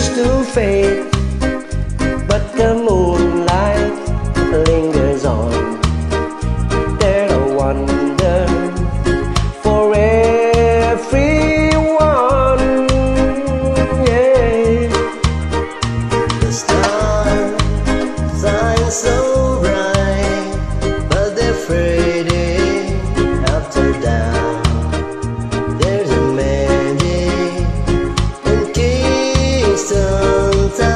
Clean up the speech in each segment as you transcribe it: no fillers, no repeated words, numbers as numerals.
used to fade, but the moonlight lingers on. There a wonder for everyone, yeah. The stars shine so bright, but they're fading after down. There's a magic in Kingston town.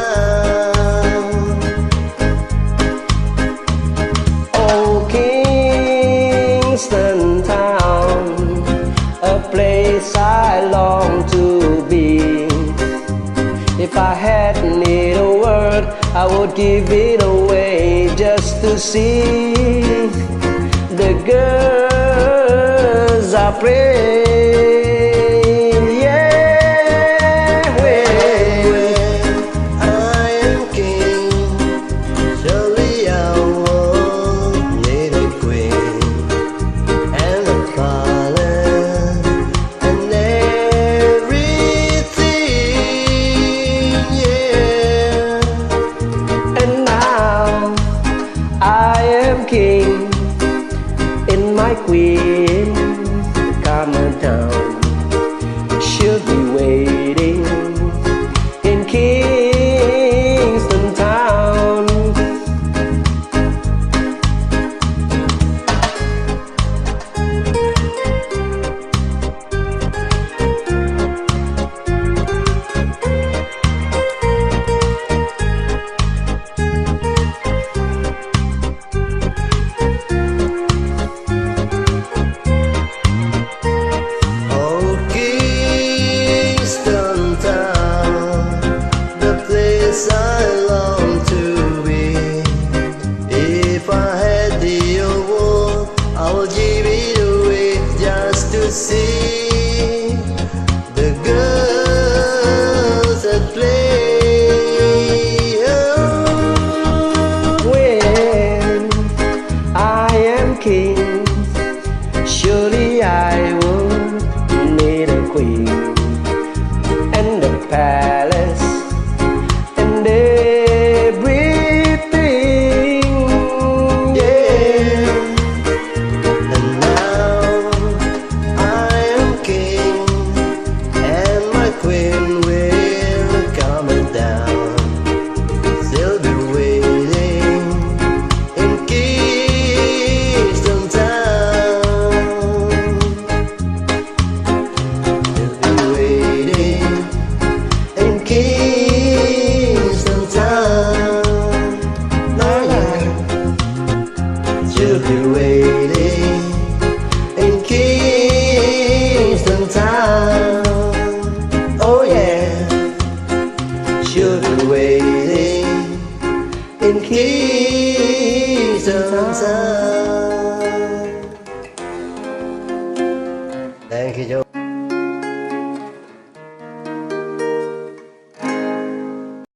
Oh, Kingston town, a place I long to be. If I had need a word, I would give it away just to see the girls I pray. Yeah, when I am king, surely I won't need a queen and a palace and everything, yeah. And now I am king, and my queen coming down. She'll be waiting in Kingston town. I long to be. If I had the award, I would give it away just to see the girls that play. Oh. When I am king, surely I would need a queen and a palace and everything, yeah. And now I am king, and my queen will come down. They'll be waiting in Kingston town. They'll be waiting in Kingston town. She'll be waiting in Kingston town. Oh yeah, she'll be waiting in Kingston town. Thank you, Joe.